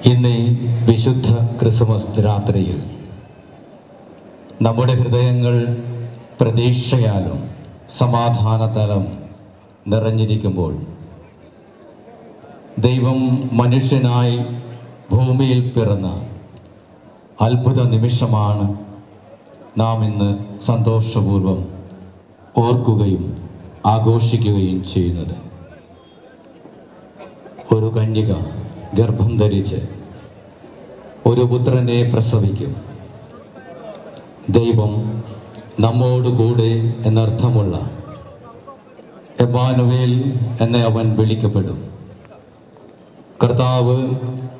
ഇന്ന് ഈ വിശുദ്ധ ക്രിസ്മസ് രാത്രിയിൽ നമ്മുടെ ഹൃദയങ്ങൾ പ്രതീക്ഷയാലും സമാധാനത്താലും നിറഞ്ഞിരിക്കുമ്പോൾ ദൈവം മനുഷ്യനായി ഭൂമിയിൽ പിറന്ന അത്ഭുത നിമിഷമാണ് നാം ഇന്ന് സന്തോഷപൂർവ്വം ഓർക്കുകയും ആഘോഷിക്കുകയും ചെയ്യുന്നത്. ഒരു കന്യക ഗർഭം ധരിച്ച് ഒരു പുത്രനെ പ്രസവിക്കും. ദൈവം നമ്മോടുകൂടെ എന്നർത്ഥമുള്ള എമ്മാനുവേൽ എന്ന അവൻ വിളിക്കപ്പെടും. കർത്താവ്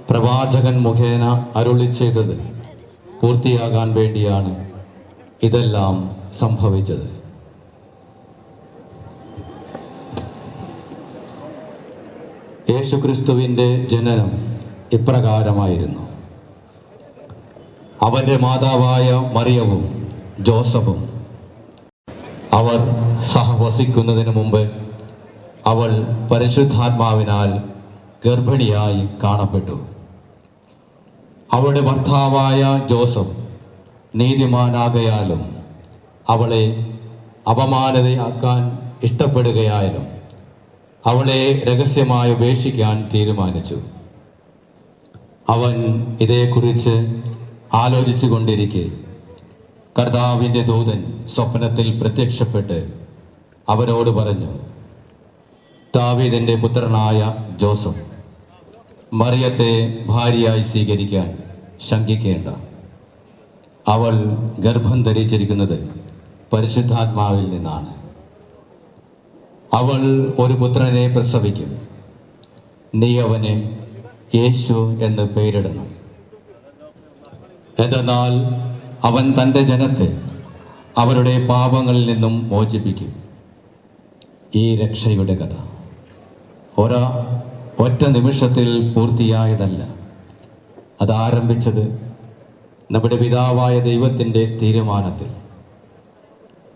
പ്രവാചകൻ മുഖേന അരുളി ചെയ്തത് പൂർത്തിയാകാൻ വേണ്ടിയാണ് ഇതെല്ലാം സംഭവിച്ചത്. യേശുക്രിസ്തുവിൻ്റെ ജനനം ഇപ്രകാരമായിരുന്നു. അവൻ്റെ മാതാവായ മറിയവും ജോസഫും അവർ സഹവസിക്കുന്നതിന് മുമ്പ് അവൾ പരിശുദ്ധാത്മാവിനാൽ ഗർഭിണിയായി കാണപ്പെട്ടു. അവളുടെ ഭർത്താവായ ജോസഫ് നീതിമാനാകയാലും അവളെ അപമാനതയാക്കാൻ ഇഷ്ടപ്പെടുകയായാലും അവളെ രഹസ്യമായി ഉപേക്ഷിക്കാൻ തീരുമാനിച്ചു. അവൻ ഇതേക്കുറിച്ച് ആലോചിച്ചു കൊണ്ടിരിക്കെ കർത്താവിൻ്റെ ദൂതൻ സ്വപ്നത്തിൽ പ്രത്യക്ഷപ്പെട്ട് അവരോട് പറഞ്ഞു, ദാവീദിൻ്റെ പുത്രനായ ജോസഫ്, മറിയത്തെ ഭാര്യയായി സ്വീകരിക്കാൻ ശങ്കിക്കേണ്ട. അവൾ ഗർഭം ധരിച്ചിരിക്കുന്നത് പരിശുദ്ധാത്മാവിൽ നിന്നാണ്. അവൾ ഒരു പുത്രനെ പ്രസവിക്കും. നീ അവന് യേശു എന്ന് പേരിടണം. എന്തെന്നാൽ അവൻ തൻ്റെ ജനത്തെ അവരുടെ പാപങ്ങളിൽ നിന്നും മോചിപ്പിക്കും. ഈ രക്ഷയുടെ കഥ ഒറ്റ നിമിഷത്തിൽ പൂർത്തിയായതല്ല. അതാരംഭിച്ചത് നമ്മുടെ പിതാവായ ദൈവത്തിൻ്റെ തീരുമാനത്തിൽ,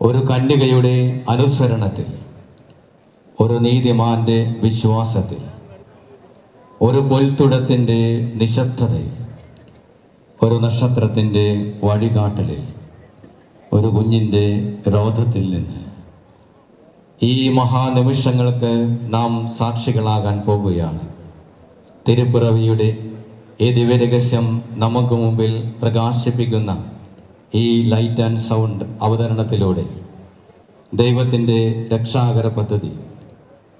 ഒരു കന്യകയുടെ അനുസരണത്തിൽ, ഒരു നീതിമാന്റെ വിശ്വാസത്തിൽ, ഒരു പുൽത്തുടത്തിൻ്റെ നിശബ്ദതയിൽ, ഒരു നക്ഷത്രത്തിൻ്റെ വഴികാട്ടലിൽ, ഒരു കുഞ്ഞിൻ്റെ രോധത്തിൽ നിന്ന്. ഈ മഹാനിമിഷങ്ങൾക്ക് നാം സാക്ഷികളാകാൻ പോകുകയാണ്. തിരുപ്പിറവിയുടെ ഈ ദിവ്യരഹസ്യം നമുക്ക് മുമ്പിൽ പ്രകാശിപ്പിക്കുന്ന ഈ ലൈറ്റ് ആൻഡ് സൗണ്ട് അവതരണത്തിലൂടെ ദൈവത്തിൻ്റെ രക്ഷാകര പദ്ധതി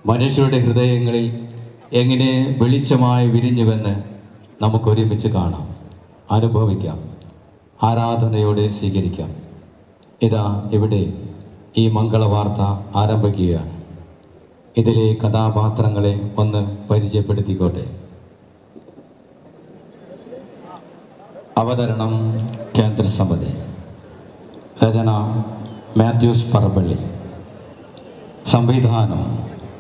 മനുഷ്യരുടെ ഹൃദയങ്ങളിൽ എങ്ങനെ വെളിച്ചമായി വിരിഞ്ഞുവെന്ന് നമുക്കൊരുമിച്ച് കാണാം, അനുഭവിക്കാം, ആരാധനയോടെ സ്വീകരിക്കാം. ഇതാ ഇവിടെ ഈ മംഗളവാർത്ത ആരംഭിക്കുകയാണ്. ഇതിലെ കഥാപാത്രങ്ങളെ ഒന്ന് പരിചയപ്പെടുത്തിക്കോട്ടെ. അവതരണം കേന്ദ്രസമിതി, രചന മാത്യൂസ് പറപ്പള്ളി, സംവിധാനം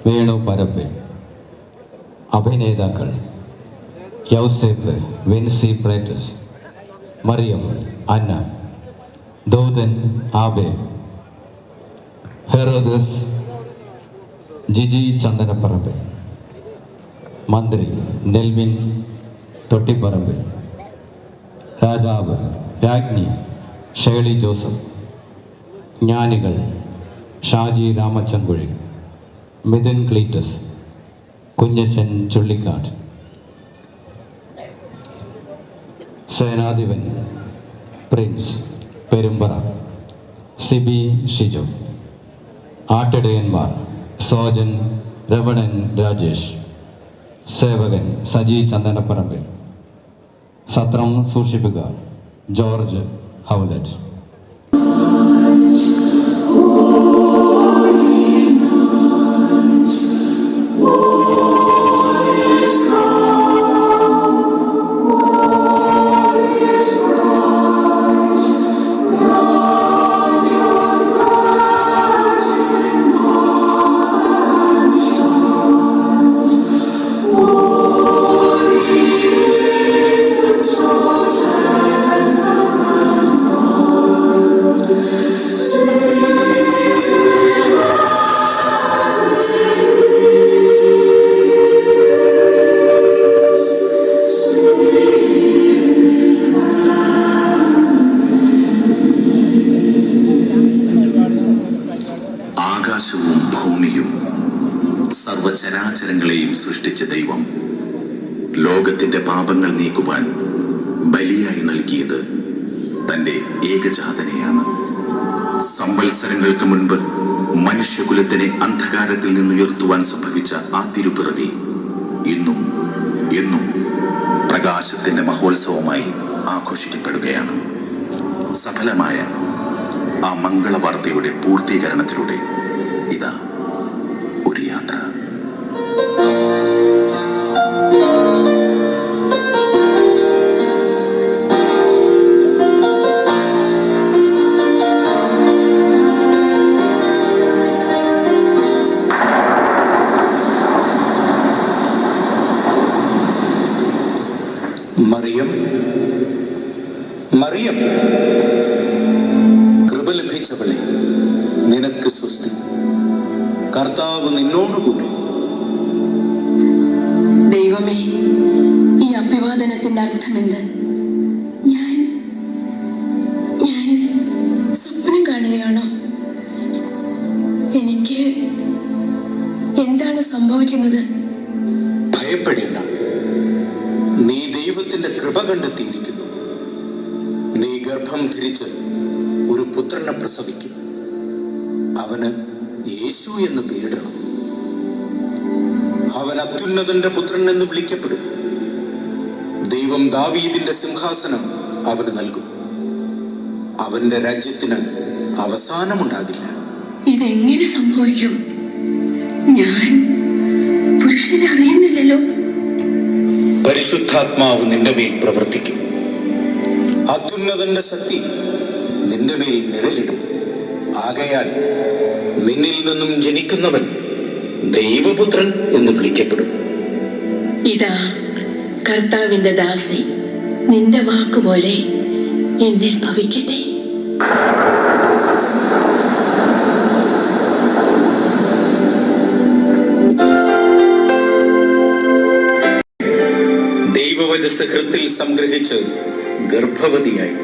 വേണു പരപ്പിൽ, അഭിനേതാക്കൾ യൗസേപ്പ് വിൻസി പ്ലേറ്റസ്, മറിയം അന്ന, ദൂതൻ ആബേൽ, ഹെറോദസ് ജിജി ചന്ദനപ്പറമ്പിൽ, മന്ത്രി നെൽവിൻ തൊട്ടിപ്പറമ്പിൽ, രാജാവ് രാജ്ഞി ഷേളി ജോസഫ്, ജ്ഞാനികൾ ഷാജി രാമച്ചൻകുഴി, മിഥുൻ ക്ലീറ്റസ്, കുഞ്ഞച്ചൻ ചുള്ളിക്കാട്, സേനാധിപൻ പ്രിൻസ് പെരുമ്പറ, സിബി ഷിജു, ആട്ടിടയന്മാർ സോജൻ രമണൻ രാജേഷ്, സേവകൻ സജി ചന്ദനപ്പറമ്പിൽ, സത്രം സൂക്ഷിപ്പുകാർ ജോർജ് ഹൗലറ്റ്. Oh സർവചരാചരങ്ങളെയും സൃഷ്ടിച്ച ദൈവം ലോകത്തിന്റെ പാപങ്ങൾ നീക്കുവാൻ ബലിയായി നൽകിയത് തന്റെ ഏകജാതനെയാണ്. സംവത്സരങ്ങൾക്ക് മുൻപ് മനുഷ്യകുലത്തിനെ അന്ധകാരത്തിൽ നിന്നുയർത്തുവാൻ സംഭവിച്ച ആ തിരുപ്പിറവി ഇന്നും എന്നും പ്രകാശത്തിന്റെ മഹോത്സവമായി ആഘോഷിക്കപ്പെടുകയാണ്. സഫലമായ ആ മംഗളവാർത്തയുടെ പൂർത്തീകരണത്തിലൂടെ ഇതാ ഒരു യാത്ര. മറിയം, മറിയം, കൃപ ലഭിച്ചവളെ, നിനക്ക് സ്വസ്തി, കർത്താവ് നിന്നോടുകൂടി. ദൈവമേ, ഈ അഭിവാദനത്തിന്റെ അർത്ഥമെന്ത്? ഞാൻ സ്വപ്നം കാണുകയാണോ? എനിക്ക് എന്താണ് സംഭവിക്കുന്നത്? ഭയപ്പെടേണ്ട, നീ ദൈവത്തിന്റെ കൃപ കണ്ടെത്തിയിരിക്കുന്നു. നീ ഗർഭം ധരിച്ച് ഒരു പുത്രനെ പ്രസവിക്കും. അവന് യേശു എന്ന് പേരിടണം. അവൻ അത്യുന്നതന്റെ പുത്രൻ എന്ന് വിളിക്കപ്പെടും. ദൈവം ദാവീദിന്റെ സിംഹാസനം അവന് നൽകും. അവന്റെ രാജ്യത്തിന് അവസാനമുണ്ടാകില്ല. ഇതെങ്ങനെ സംഭവിക്കും? ഞാൻ പുരുഷനെ അറിയുന്നില്ലല്ലോ. പരിശുദ്ധാത്മാവ് നിന്റെ മേൽ പ്രവർത്തിക്കും. അത്യുന്നതന്റെ ശക്തി നിന്റെ മേൽ നിഴലിടും. ആകയാൽ നിന്നിൽ നിന്നും ജനിക്കുന്നവൻ ദൈവപുത്രൻ എന്ന് വിളിക്കപ്പെടും. ഇതാ കർത്താവിന്റെ ദാസി, നിന്റെ വാക്കുപോലെ എന്നിൽ ഭവിക്കട്ടെ. ദൈവവചസ്സ് ഹൃത്തിൽ സംഗ്രഹിച്ച് ഗർഭവതിയായി.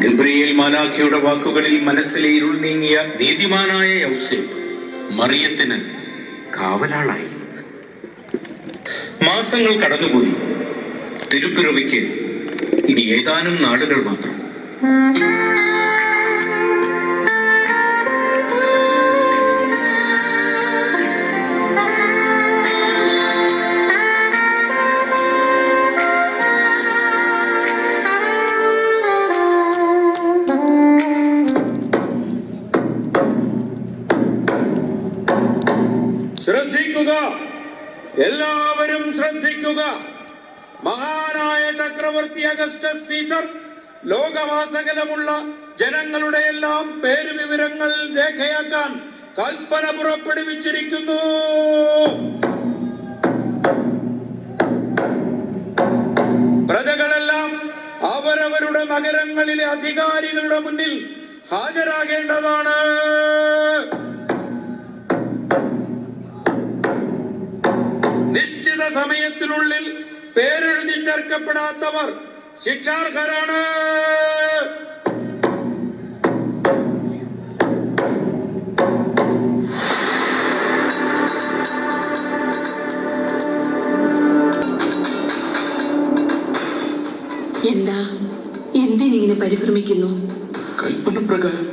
ഗബ്രിയേൽ മാലാഖയുടെ വാക്കുകളിൽ മനസ്സിലെ ഇരുൾ നീങ്ങിയ നീതിമാനായ യൗസേപ്പ് മറിയത്തിന് കാവലാളായി. മാസങ്ങൾ കടന്നുപോയി. തിരുപ്പിറവിക്ക് ഇനി ഏതാനും നാളുകൾ മാത്രം. ശ്രദ്ധിക്കുക, എല്ലാവരും ശ്രദ്ധിക്കുക. മഹാനായ ചക്രവർത്തി അഗസ്റ്റസ് സീസർ ലോകവാസകലമുള്ള ജനങ്ങളുടെ എല്ലാം പേരുവിവരങ്ങൾ രേഖയാക്കാൻ കൽപ്പന പുറപ്പെടുവിച്ചിരിക്കുന്നു. പ്രജകളെല്ലാം അവരവരുടെ നഗരങ്ങളിലെ അധികാരികളുടെ മുന്നിൽ ഹാജരാകേണ്ടതാണ്. നിശ്ചിത സമയത്തിനുള്ളിൽ പേരെഴുതി ചേർക്കപ്പെടാത്തവർ ശിക്ഷാർഹരാണ്. എന്താ, എന്തിനിങ്ങനെ പരിഭ്രമിക്കുന്നു? കൽപ്പന പ്രകാരം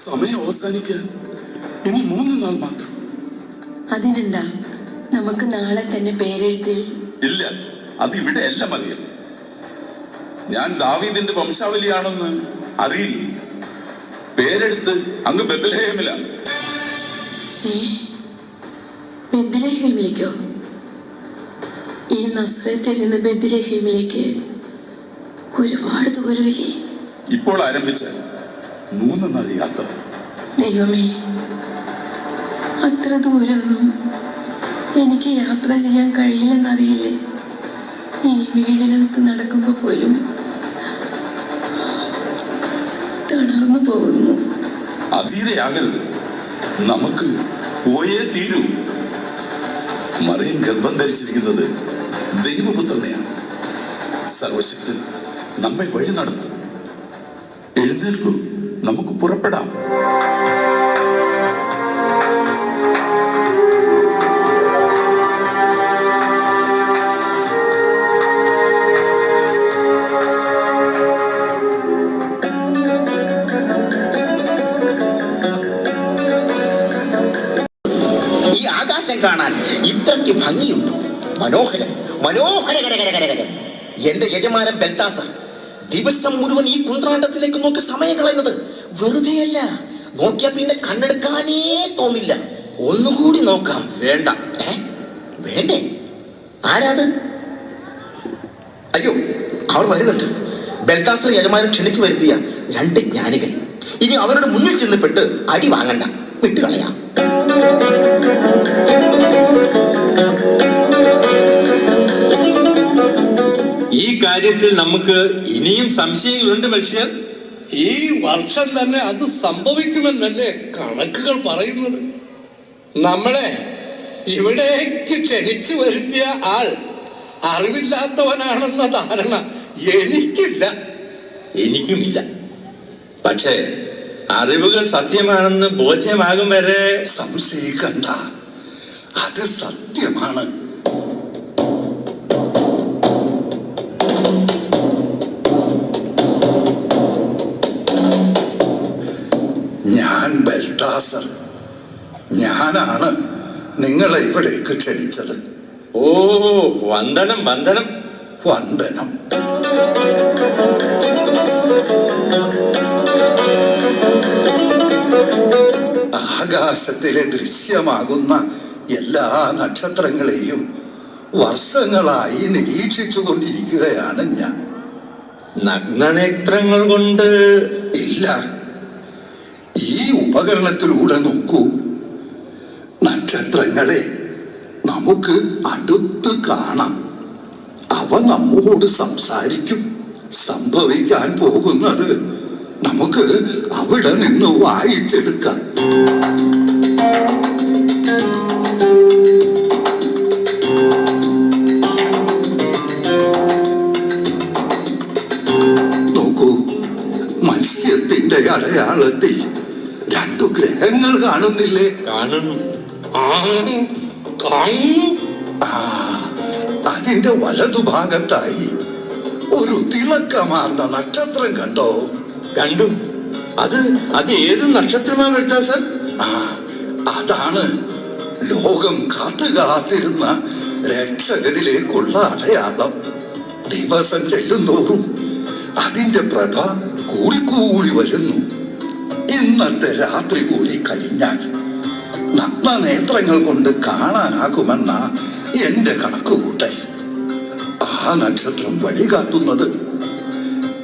സമയം അവസാനിക്കാൻ ഇനി 3 നാൾ മാത്രം. അതിനെന്താ, നമുക്ക് നാളെ തന്നെ പേരെഴുത്തിൽ. ഇല്ല, അതിവിടെ അല്ല മറിയം. ഞാൻ ദാവീദിന്റെ വംശാവലിയാണെന്ന് അറിയില്ല. പേരെടുത്ത് അങ്ങ് ബെത്ലഹേമിലാണ്. ബെത്ലഹേമിലേക്കോ? ഈ നസ്രത്തിൽ നിന്ന് ബെത്ലഹേമിലേക്ക് ഒരുപാട് ദൂരമില്ലേ? ഇപ്പോൾ ആരംഭിച്ച 3 നാൾ യാത്ര. ദൈവമേ, അത്ര ദൂരമൊന്നും എനിക്ക് യാത്ര ചെയ്യാൻ കഴിയില്ലെന്നറിയില്ലേ? ഈ വീടിനകത്ത് നടക്കുമ്പോൾ പോലും തളർന്നു പോകുന്നു. അധീരയാകരുത്, നമുക്ക് പോയേ തീരൂ. മറിയം ഗർഭം ധരിച്ചിരിക്കുന്നത് ദൈവപുത്രനെയാണ്. സർവശക്തൻ നമ്മെ വഴി നടത്തും. എഴുന്നേൽക്കൂ, നമുക്ക് പുറപ്പെടാം. തനിക്ക് ഭംഗിയുണ്ടോ? മനോഹരം, മനോഹരകരകരകരകരം. എന്റെ യജമാനൻ ബെൽത്താസർ ദിവസം മുഴുവൻ ഈ കുന്ത്രാണ്ടത്തിലേക്ക് നോക്കി സമയം കളയുന്നത് വെറുതെയല്ല. നോക്കിയാ പിന്നെ കണ്ണെടുക്കാനേ തോന്നില്ല. ഒന്നുകൂടി നോക്കാം. വേണ്ട. വേണ്ടേ? ആരാത്? അയ്യോ, അവർ വരുന്നുണ്ട്. ബെൽത്താസർ യജമാനൻ ക്ഷണിച്ചു വരുത്തിയ 2 ജ്ഞാനികൾ. ഇനി അവരുടെ മുന്നിൽ ചെന്നപ്പെട്ട് അടി വാങ്ങണ്ട, വിട്ടുകളയാം. ഈ കാര്യത്തിൽ നമുക്ക് ഇനിയും സംശയങ്ങളുണ്ട് മനുഷ്യർ. ഈ വർഷം തന്നെ അത് സംഭവിക്കുമെന്നല്ലേ കണക്കുകൾ പറയുന്നത്? നമ്മളെ ഇവിടേക്ക് ക്ഷണിച്ചു വരുത്തിയ ആൾ അറിവില്ലാത്തവനാണെന്ന ധാരണ എനിക്കില്ല. എനിക്കുമില്ല. പക്ഷേ അറിവുകൾ സത്യമാണെന്ന് ബോധ്യമാകും വരെ സംശയിക്കണ്ട, അത് സത്യമാണ്. ഞാൻ ബെൽത്താസർ, ഞാനാണ് നിങ്ങളെ ഇവിടേക്ക് ക്ഷണിച്ചത്. ഓ, വന്ദനം വന്ദനം വന്ദനം. ആകാശത്തിലെ ദൃശ്യമാകുന്ന എല്ലാ നക്ഷത്രങ്ങളെയും വർഷങ്ങളായി നിരീക്ഷിച്ചു കൊണ്ടിരിക്കുകയാണ് ഞാൻ. നഗ്നനേത്രങ്ങൾ കൊണ്ട് ഇല്ല, ഈ ഉപകരണത്തിലൂടെ നോക്കൂ. നക്ഷത്രങ്ങളെ നമുക്ക് അടുത്ത് കാണാം. അവ നമ്മോട് സംസാരിക്കും. സംഭവിക്കാൻ പോകുന്നത് നമുക്ക് അവിടെ നിന്ന് വായിച്ചെടുക്കാം. നോക്കൂ, മത്സ്യത്തിന്റെ അടയാളത്തിൽ 2 ഗ്രഹങ്ങൾ കാണുന്നില്ലേ? കാണുന്നു. അതിന്റെ വലതുഭാഗത്തായി ഒരു തിളക്കമാർന്ന നക്ഷത്രം കണ്ടോ? കണ്ടു. അത് ഏത് നക്ഷത്രമാണ് ബെൽത്താസർ? അതാണ് ലോകം കാത്തുകാത്തിരുന്ന രക്ഷകനിലേക്കുള്ള അടയാളം. ദിവസം ചെല്ലുന്തോറും അതിന്റെ പ്രഭ കൂടിക്കൂടി വരുന്നു. ഇന്നത്തെ രാത്രി കൂടി കഴിഞ്ഞാൽ നഗ്നനേത്രങ്ങൾ കൊണ്ട് കാണാനാകുമെന്ന എന്റെ കണക്കുകൂട്ടൽ. ആ നക്ഷത്രം വഴികാട്ടുന്നത്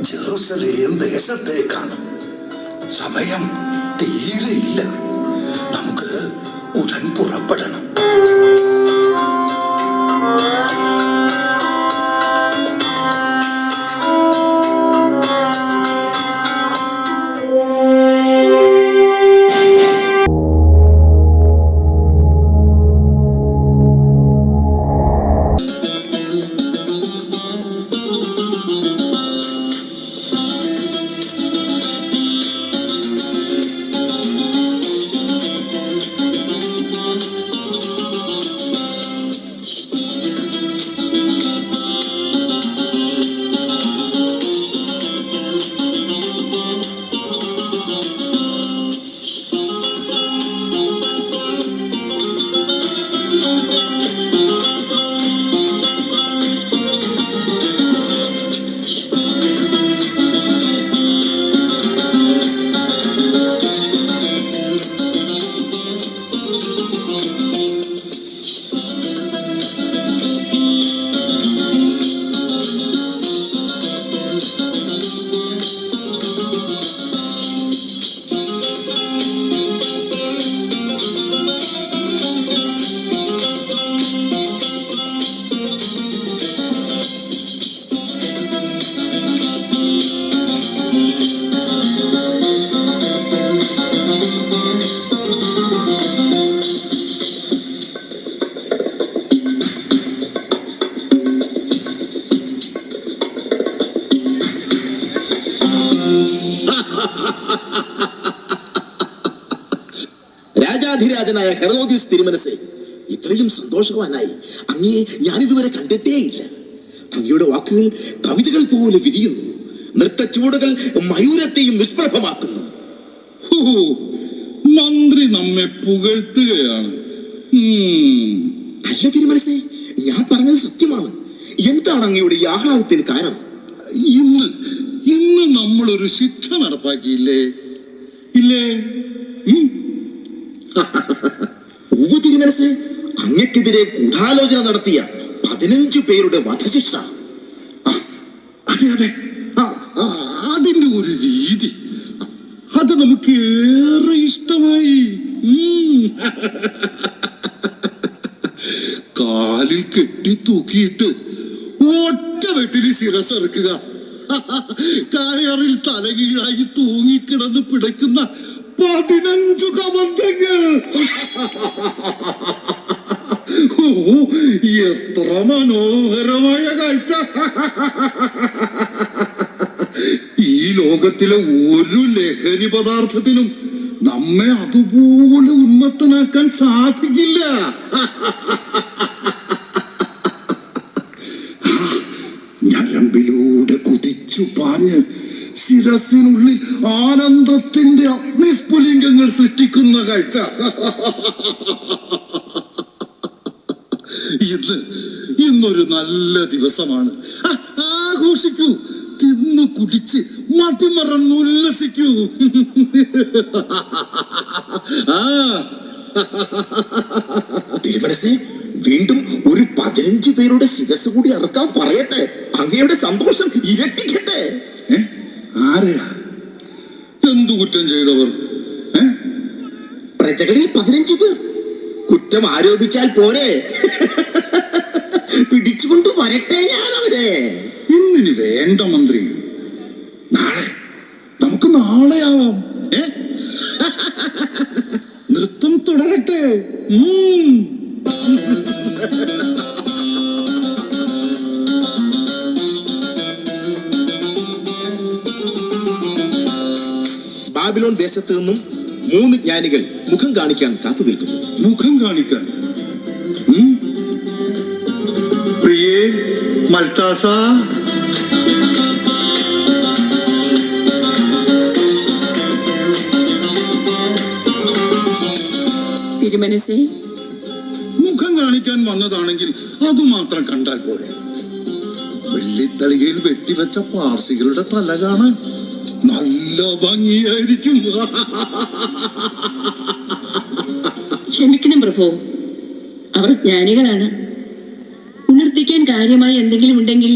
ജെറുസലേം ദേശത്തേക്കാണ്. സമയം തീരെയില്ല. നമുക്ക് ഉടൻ പുറപ്പെടണം. രാജാധിരാജനായ ഹെറോദിസ് തിരുമനസേ, ഇത്രയും സന്തോഷവാനായി അങ്ങയെ ഞാനിതുവരെ കണ്ടിട്ടേയില്ല. അങ്ങയുടെ വാക്കുകൾ കവിതകൾ പോലെ വിരിയുന്നു. നൃത്തച്ചുവടുകൾ മയൂരത്തെയും നിഷ്പ്രഭമാക്കുന്നു. മന്ത്രി നമ്മെ പുകഴ്ത്തുകയാണ്. അല്ല തിരുമനസേ, ഞാൻ പറഞ്ഞത് സത്യമാണ്. എന്താണ് അങ്ങയുടെ ഈ ആഹ്ലാദത്തിന് കാരണം? ഇന്ന് ഇന്ന് നമ്മളൊരു ശിക്ഷ നടപ്പാക്കിയില്ലേ? ഇല്ലേ? തിരുമനസേ, അങ്ങക്കെതിരെ ഗൂഢാലോചന നടത്തിയ 15 പേരുടെ വധശിക്ഷ. അതെ അതെ, അതിന്റെ ഒരു രീതി അത് നമുക്ക് ഏറെ ഇഷ്ടമായി. കാലിൽ കെട്ടി തൂക്കിയിട്ട് ഒറ്റ വെട്ടിന് ശിരസ്സെറുക്കുക, കയറിൽ തലകീഴായി തൂങ്ങിക്കിടന്ന് പിടയ്ക്കുന്ന 15 കബന്ധങ്ങൾ. എത്ര മനോഹരമായ കാഴ്ച! ഈ ലോകത്തിലെ ഒരു ലഹരി പദാർത്ഥത്തിനും നമ്മെ അതുപോലെ ഉന്മത്തനാക്കാൻ സാധിക്കില്ല. ഞരമ്പിലൂടെ കുതിച്ചു പാഞ്ഞ് ശിരസിനുള്ളിൽ ആനന്ദത്തിന്റെ അഗ്നിസ്ഫുലിംഗങ്ങൾ സൃഷ്ടിക്കുന്ന കാഴ്ച. ഇന്നൊരു നല്ല ദിവസമാണ്. ആഘോഷിക്കൂ, തിന്നു കുടിച്ച് മതിമറന്നുല്ലസിക്കൂ. തിരുമനസേ, വീണ്ടും ഒരു 15 പേരുടെ ശിരസ് കൂടി അറക്കാൻ പറയട്ടെ. അങ്ങയുടെ സന്തോഷം ഇരട്ടിക്കട്ടെ. ആരെയാ? എന്തു കുറ്റം ചെയ്തവർ? പ്രജകളിൽ 15 പേർ. കുറ്റം ആരോപിച്ചാൽ പോരെ, പിടിച്ചുകൊണ്ട് വരട്ടെ ഞാൻ അവരെ. ഇന്നിനി വേണ്ട മന്ത്രി, നാളെ നമുക്ക് നാളെയാവാം. നൃത്തം തുടരട്ടെ. ബാബിലോൺ ദേശത്ത് നിന്നും 3 ജ്ഞാനികൾ മുഖം കാണിക്കാൻ കാത്തു നിൽക്കുന്നു. മുഖം കാണിക്കാൻ? പ്രിയേ മൽത്താസ, തിരുമനസേ, മുഖം കാണിക്കാൻ വന്നതാണെങ്കിൽ അതുമാത്രം കണ്ടാൽ പോരെ. വെള്ളിത്തളികയിൽ വെട്ടിവെച്ച പാർസികളുടെ തല കാണാൻ നല്ല ഭംഗിയായിരിക്കും. ക്ഷമിക്കണം പ്രഭു, അവർ ജ്ഞാനികളാണ്. ഉണർത്തിക്കാൻ കാര്യമായി എന്തെങ്കിലും ഉണ്ടെങ്കിൽ.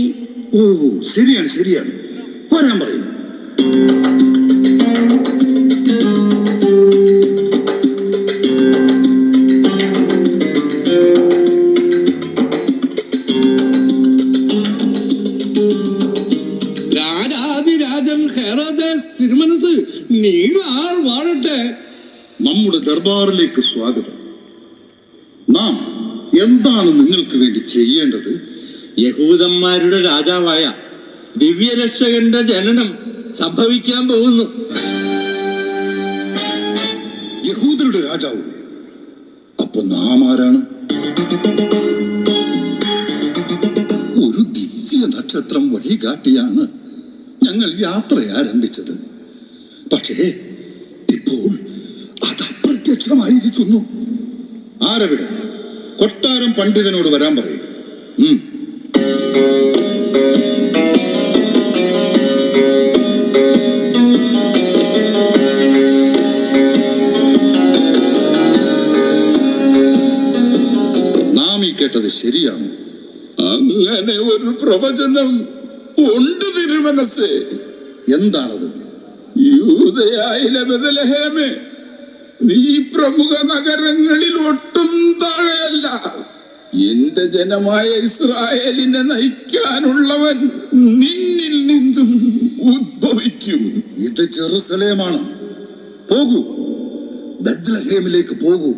ഓ, ശരിയാണ് ശരിയാണ്, വരാൻ പറയും. രാജാതിരാജൻ ഹെറോദേസ് തിരുമനസ് നീളാൾ വാഴട്ടെ. നമ്മുടെ ദർബാറിലേക്ക് സ്വാഗതം. നാം എന്താണ് നിങ്ങൾക്ക് വേണ്ടി ചെയ്യേണ്ടത്? യഹൂദന്മാരുടെ രാജാവായ ദിവ്യരക്ഷകന്റെ ജനനം സംഭവിക്കാൻ പോകുന്നു. യഹൂദരുടെ രാജാവ്? അപ്പൊ നാം ആരാണ്? ഒരു ദിവ്യ നക്ഷത്രം വഴികാട്ടിയാണ് ഞങ്ങൾ യാത്ര ആരംഭിച്ചത്. പക്ഷേ ഇപ്പോൾ അത് അപ്രത്യക്ഷമായിരിക്കുന്നു. ആരവിടെ? കൊട്ടാരം പണ്ഡിതനോട് വരാൻ പറയും. നാം ഈ കേട്ടത് ശരിയാണോ? അങ്ങനെ ഒരു പ്രവചനം ഉണ്ട് തിരുമനസ്സേ. എന്താണത്? യൂദയായിലെ ബെത്ലഹേമേ, നീ പ്രമുഖ നഗരങ്ങളിൽ ഒട്ടും താഴെയല്ല. എന്റെ ജനമായ ഇസ്രായേലിനെ നയിക്കാനുള്ളവൻ നിന്നിൽ നിന്നും ഉദ്ഭവിക്കും. ഇത് ജെറുസലേമാണ്. പോകൂ, ബെത്ലഹേമിലേക്ക് പോകൂ.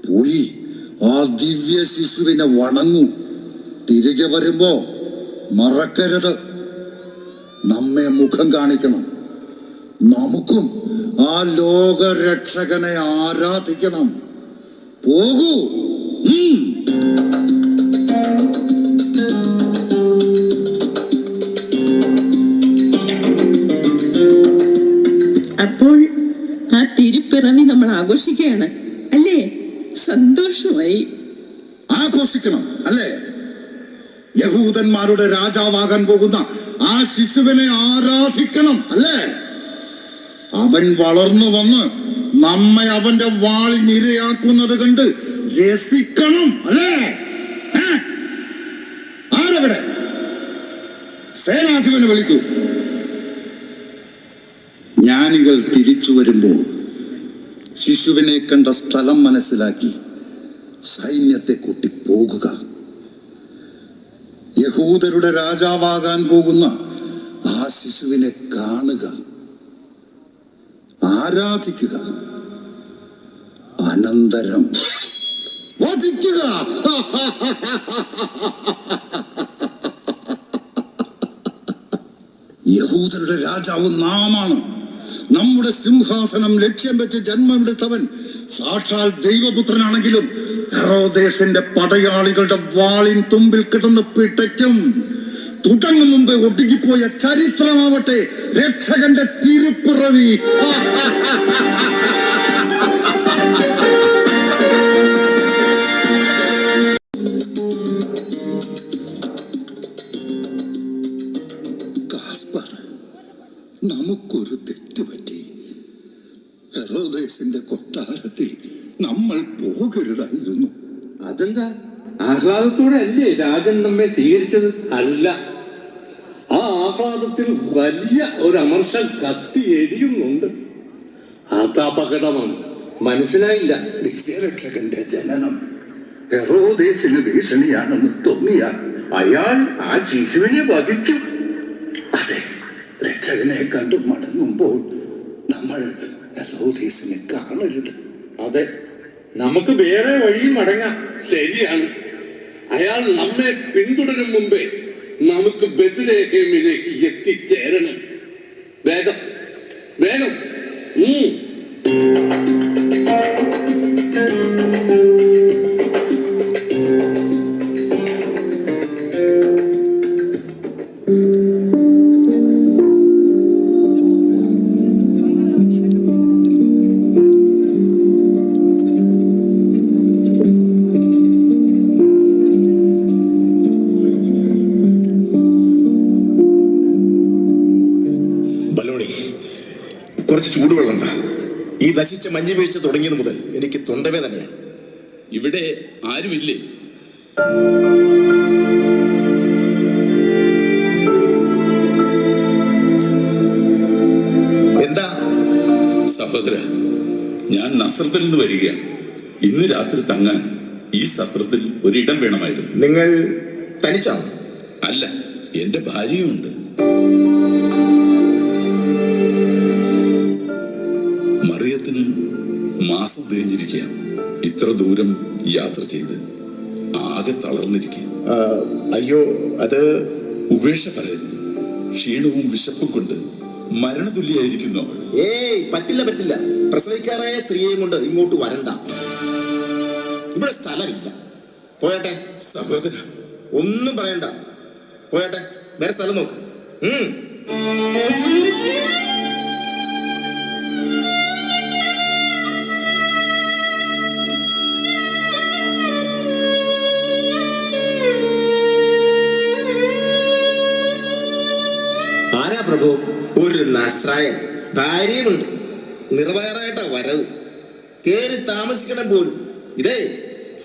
പോയി ആ ദിവ്യ ശിശുവിനെ വണങ്ങൂ. തിരികെ വരുമ്പോ മറക്കരുത്, നമ്മെ മുഖം കാണിക്കണം. നമുക്കും ആ ലോകരക്ഷകനെ ആരാധിക്കണം. പോകൂ. അപ്പോൾ ആ തിരുപ്പിറവി നമ്മൾ ആഘോഷിക്കുകയാണ് അല്ലേ? സന്തോഷമായി. ആഘോഷിക്കണം, അല്ലേ? യഹൂദന്മാരുടെ രാജാവാകാൻ പോകുന്ന ആ ശിശുവിനെ ആരാധിക്കണം, അല്ലേ? അവൻ വളർന്നു വന്ന് നമ്മെ അവന്റെ വാളിൽ ഇരയാക്കുന്നത് കണ്ട് രസിക്കണം, അല്ലേ? ആരവിടെ? സേനാധിപനെ വിളിക്കൂ. ജ്ഞാനികൾ തിരിച്ചു വരുമ്പോൾ ശിശുവിനെ കണ്ട സ്ഥലം മനസ്സിലാക്കി സൈന്യത്തെ കൂട്ടി പോകുക. യഹൂദരുടെ രാജാവാകാൻ പോകുന്ന ആ ശിശുവിനെ കാണുക, ആരാധിക്കുക, അനന്തരം വധിക്കുക. യഹൂദരുടെ രാജാവ് നാമാണ്. നമ്മുടെ സിംഹാസനം ലക്ഷ്യം വെച്ച് ജന്മമെടുത്തവൻ സാക്ഷാൽ ദൈവപുത്രനാണെങ്കിലും ഹെറോദേസിന്റെ പടയാളികളുടെ വാളിൻ തുമ്പിൽ കിടന്ന് പിടയ്ക്കും. തുടങ്ങും മുമ്പേ ഒടുങ്ങിപ്പോയ ചരിത്രമാവട്ടെ രക്ഷകന്റെ തിരുപ്പിറവി. നമുക്കൊരു തെറ്റുപറ്റി. ഹെറോദേസിന്റെ കൊട്ടാരത്തിൽ നമ്മൾ പോകരുതായിരുന്നു. അതെന്താ? ആഹ്ലാദത്തോടെ അല്ലേ രാജൻ നമ്മെ സ്വീകരിച്ചത്? അല്ല, ആ ആഹ്ലാദത്തിൽ വലിയ ഒരു അമർഷം കത്തി എരിയുന്നുണ്ട്. അപകടമാണ്. മനസ്സിലായില്ല. ദിവ്യരക്ഷകന്റെ ജനനം ഹെറോദേസിന് ഭീഷണിയാണെന്ന് തോന്നിയാൽ അയാൾ ആ ശിശുവിനെ വധിച്ചു. അതെ, രക്ഷകനെ കണ്ടു മടങ്ങുമ്പോൾ നമ്മൾ ഹെറോദേസിനെ കാണരുത്. അതെ, നമുക്ക് വേറെ വഴി മടങ്ങാം. ശരിയാണ്. അയാൾ നമ്മെ പിന്തുടരും മുമ്പേ നമുക്ക് ബെത്ലഹേമിലേക്ക് എത്തിച്ചേരണം. വേഗം വേഗം. കുറച്ച് ചൂടുവെള്ളം. ഈ നശിച്ച മഞ്ഞ് വീഴ്ച തുടങ്ങിയത് മുതൽ എനിക്ക് തൊണ്ടവേദനയാണ്. ഇവിടെ ആരുമില്ലേ? എന്താ സഹോദര, ഞാൻ നസ്രത്തിൽ നിന്ന് വരികയാണ്. ഇന്ന് രാത്രി തങ്ങാൻ ഈ സത്രത്തിൽ ഒരിടം വേണമായിരുന്നു. നിങ്ങൾ തനിച്ചാണ്? അല്ല, എന്റെ ഭാര്യയുമുണ്ട്. മറിയത്തിന് മാസം തിരിഞ്ഞിരിക്കുക. ഇത്ര ദൂരം യാത്ര ചെയ്ത് ആകെ തളർന്നിരിക്കുക. അയ്യോ, അത് ഉപേക്ഷ പറയരുത്. ക്ഷീണവും വിശപ്പും കൊണ്ട് മരണതുല്യായിരിക്കുന്നു അവൾ. ഏയ്, പറ്റില്ല പറ്റില്ല. പ്രസവിക്കാറായ സ്ത്രീയെയും കൊണ്ട് ഇങ്ങോട്ട് വരണ്ട. ഇവിടെ സ്ഥലമില്ല. പോയട്ടെ. സഹോദര, ഒന്നും പറയണ്ട. പോയട്ടെ, വേറെ സ്ഥലം നോക്ക്. ആരാ പ്രഭു? ഒരു നസ്രായൻ, ഭാര്യയുമുണ്ട്. നിറവേറായിട്ടാ വരവ്. കേറി താമസിക്കണം പോലും. ഇതേ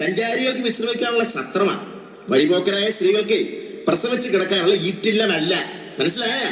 സഞ്ചാരികൾക്ക് വിശ്രമിക്കാനുള്ള സത്രമാണ്. വഴിപോക്കരായ സ്ത്രീകൾക്ക് പ്രസവിച്ച് കിടക്കാനുള്ള ഈറ്റില്ലമല്ല. മനസ്സിലായ?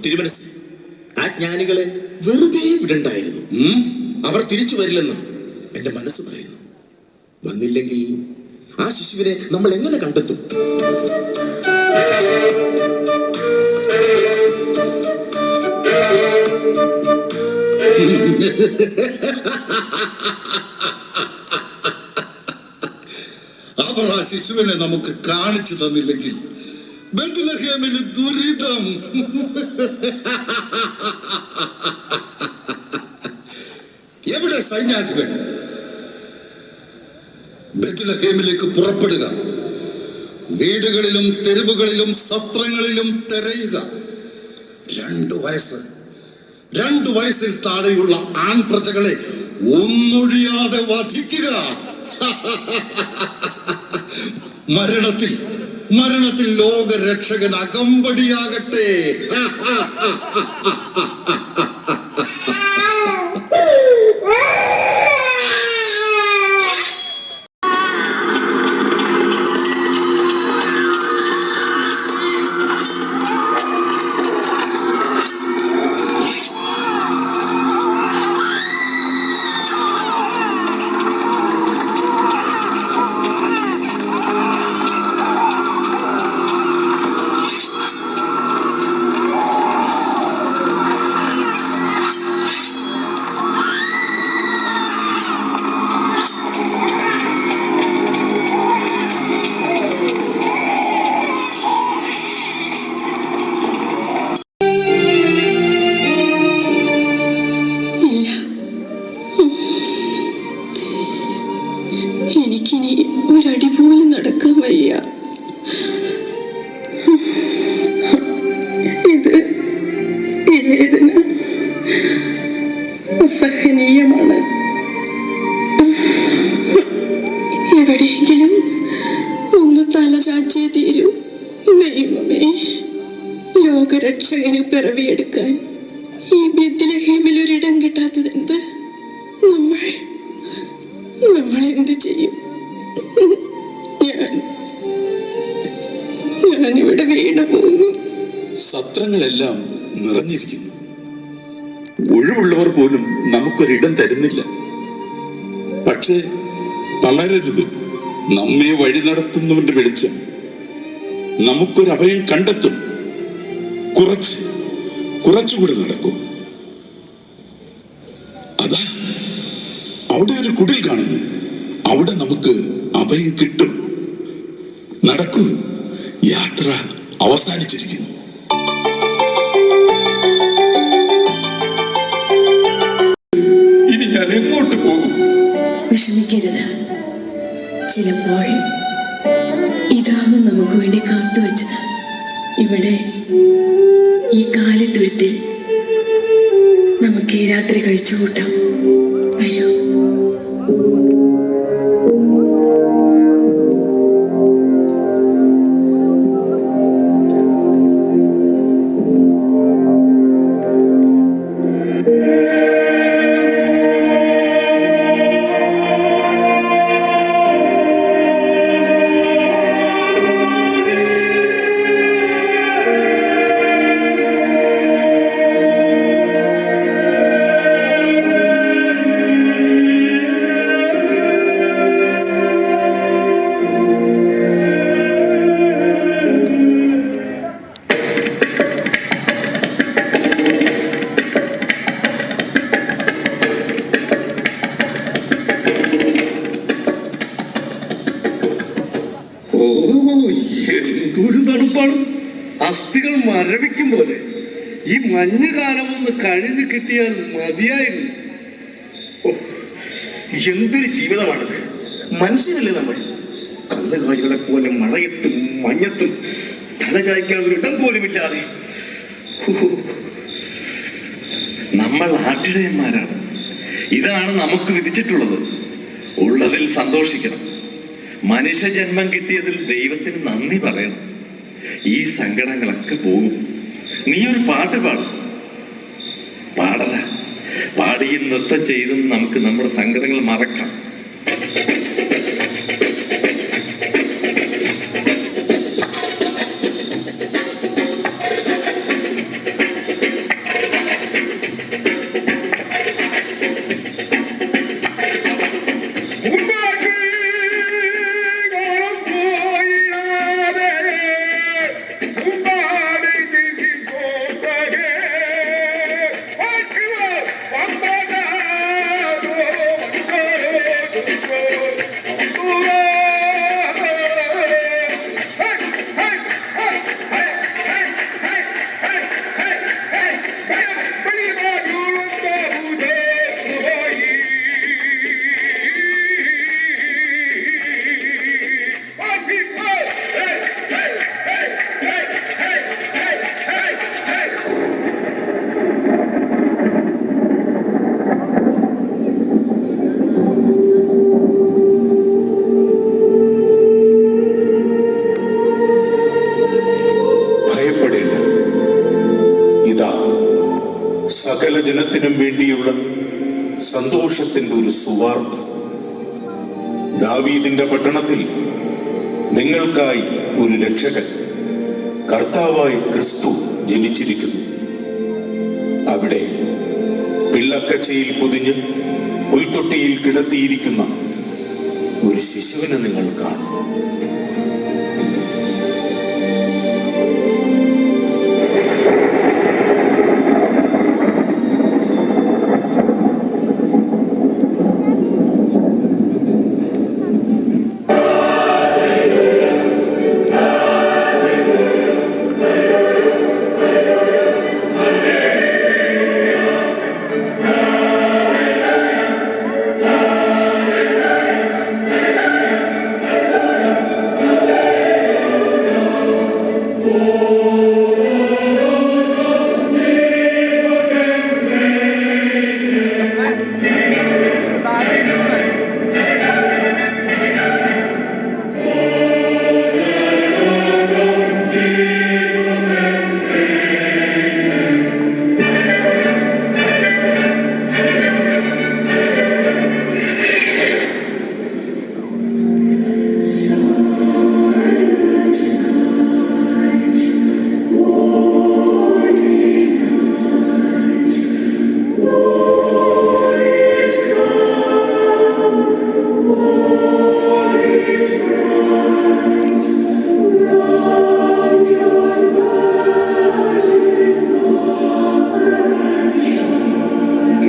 തിരുമനസ്, ആ ജ്ഞാനികളെ വെറുതെ വിടണ്ടായിരുന്നു. അവർ തിരിച്ചു വരില്ലെന്ന് എന്റെ മനസ്സ് പറയുന്നു. വന്നില്ലെങ്കിൽ ആ ശിശുവിനെ നമ്മൾ എങ്ങനെ കണ്ടെത്തും? അവർ ആ ശിശുവിനെ നമുക്ക് കാണിച്ചു തന്നില്ലെങ്കിൽ ബെത്ലഹേമിന് ദുരിതം. എവിടെ സൈന്യാധിപൻ? ബെത്ലഹേമിലേക്ക് പുറപ്പെടുക. വീടുകളിലും തെരുവുകളിലും സത്രങ്ങളിലും തിരയുക. 2 വയസ്സിൽ താഴെയുള്ള ആൺപ്രജകളെ ഒന്നൊഴിയാതെ വധിക്കുക. മരണത്തിൽ ലോകരക്ഷകൻ അകമ്പടിയാകട്ടെ. എനിക്കിനി ഒരടി പോലും നടക്കാൻ വയ്യ. ഇത് ഈ വേദന അസഹനീയമാണ്. എവിടെയെങ്കിലും ഒന്ന് തല ചാച്ചേ തീരൂ. ദൈവമേ, ലോകരക്ഷകന് പിറവിയെടുക്കാൻ ഈ ബെത്ലഹേമിൽ ഒരിടം കിട്ടാത്തതെന്ത്? നമ്മൾ എന്ത് ചെയ്യും? ഞാനിവിടെ വീണു പോകും. സത്രങ്ങളെല്ലാം നിറഞ്ഞിരിക്കുന്നു. ഒഴിവുള്ളവർ പോലും നമുക്കൊരിടം തരുന്നില്ല. പക്ഷേ തളരരുത്. നമ്മെ വഴി നടത്തുന്നവന്റെ വെളിച്ചം നമുക്കൊരഭയം കണ്ടെത്തും. കുറച്ചുകൂടി നടക്കും. അതാ അവിടെ ഒരു കുടിൽ കാണുന്നു. അവിടെ നമുക്ക് അഭയം കിട്ടും. നടക്കൂ, യാത്ര അവസാനിച്ചിരിക്കുന്നു. ഇനി ഞാൻ എങ്ങോട്ട് പോകും? വിഷമിക്കരുത്. ചിലപ്പോൾ ഇതാകും നമുക്ക് വേണ്ടി കാത്തുവച്ചത്. ഇവിടെ ഈ കാലിത്തൊഴുത്തിൽ നമുക്ക് ഈ രാത്രി കഴിച്ചു കൂട്ടാം. വരൂ. എന്തൊരു തണുപ്പാണ്! അസ്ഥികൾ മരവിക്കും പോലെ. ഈ മഞ്ഞുകാലം ഒന്ന് കഴിഞ്ഞു കിട്ടിയാൽ മതിയായിരുന്നു. എന്തൊരു ജീവിതമാണിത്! മനുഷ്യരല്ലേ നമ്മൾ? കന്നുകാലികളെ പോലെ മഴയത്തും മഞ്ഞത്തും തലചായ്ക്കാൻ ഒരിടം പോലുമില്ലാതെ. നമ്മൾ ആട്ടിടയന്മാരാണ്. ഇതാണ് നമുക്ക് വിധിച്ചിട്ടുള്ളത്. ഉള്ളതിൽ സന്തോഷിക്കണം. മനുഷ്യജന്മം കിട്ടിയതിൽ ദൈവത്തിന് നന്ദി പറയണം. ഈ സങ്കടങ്ങളൊക്കെ പോകും. നീ ഒരു പാട്ട് പാടല. പാടിയും നൃത്തം ചെയ്തും നമുക്ക് നമ്മുടെ സങ്കടങ്ങൾ മറക്കാം. സകല ജനത്തിനും വേണ്ടിയുള്ള സന്തോഷത്തിന്റെ ഒരു സുവാർത്ത. ദാവീദിന്റെ പട്ടണത്തിൽ നിങ്ങൾക്കായി ഒരു രക്ഷകൻ, കർത്താവായ ക്രിസ്തു ജനിച്ചിരിക്കുന്നു. അവിടെ പിള്ളക്കച്ചയിൽ പൊതിഞ്ഞ് പുൽത്തൊട്ടിയിൽ കിടത്തിയിരിക്കുന്ന ഒരു ശിശുവിനെ നിങ്ങൾ കാണും.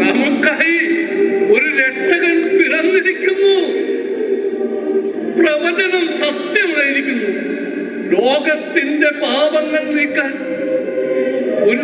നമുക്കായി ഒരു രക്ഷകൻ പിറന്നിരിക്കുന്നു. പ്രവചനം സത്യമായിരിക്കുന്നു. ലോകത്തിന്റെ പാപങ്ങൾ നീക്കാൻ ഒരു